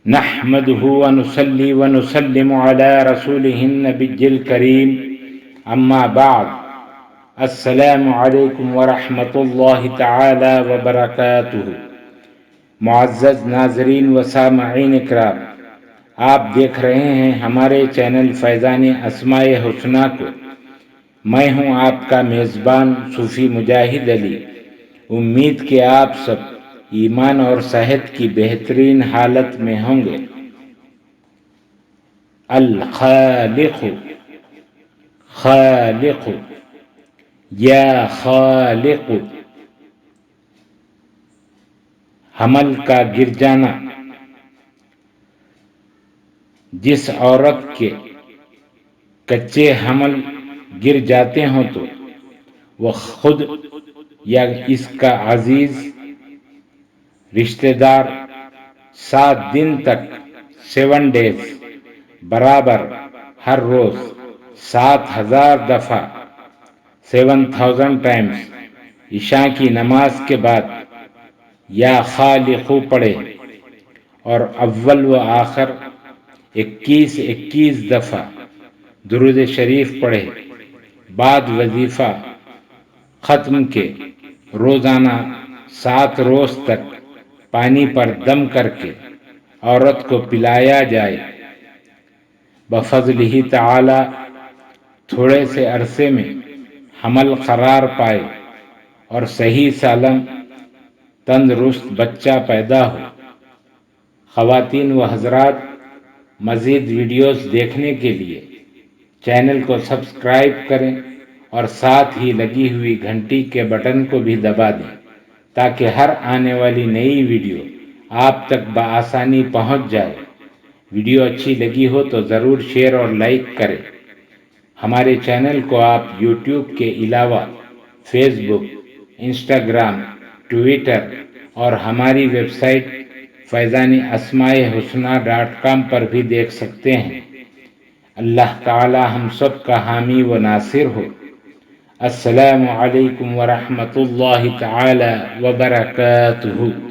نحمده ونصلي ونسلم على رسوله النبي الكريم اما بعد السلام علیکم ورحمۃ اللہ تعالی وبرکاتہ۔ معزز ناظرین و سامعین اکرام، آپ دیکھ رہے ہیں ہمارے چینل فیضان اسماء-ے-ہسنا کو۔ میں ہوں آپ کا میزبان صوفی مجاہد علی۔ امید کہ آپ سب ایمان اور صحت کی بہترین حالت میں ہوں گے۔ الخالق، خالق، یا خالق، حمل کا گر جانا۔ جس عورت کے کچے حمل گر جاتے ہوں تو وہ خود یا اس کا عزیز رشتہ دار 7 دن تک 7 days برابر ہر روز 7000 دفعہ 7000 times عشاء کی نماز کے بعد یا خالق پڑھے اور اول و آخر 21 دفعہ درود شریف پڑھے۔ بعد وظیفہ ختم کے روزانہ 7 روز تک پانی پر دم کر کے عورت کو پلایا جائے۔ بفضلہ تعالی تھوڑے سے عرصے میں حمل قرار پائے اور صحیح سالم تندرست بچہ پیدا ہو۔ خواتین و حضرات، مزید ویڈیوز دیکھنے کے لیے چینل کو سبسکرائب کریں اور ساتھ ہی لگی ہوئی گھنٹی کے بٹن کو بھی دبا دیں تاکہ ہر آنے والی نئی ویڈیو آپ تک بآسانی پہنچ جائے۔ ویڈیو اچھی لگی ہو تو ضرور شیئر اور لائک کریں۔ ہمارے چینل کو آپ یوٹیوب کے علاوہ فیس بک، انسٹاگرام، ٹویٹر اور ہماری ویب سائٹ faizan-e-asma-ul-husna.com پر بھی دیکھ سکتے ہیں۔ اللہ تعالی ہم سب کا حامی و ناصر ہو۔ السلام علیکم ورحمۃ اللہ تعالی وبرکاتہ۔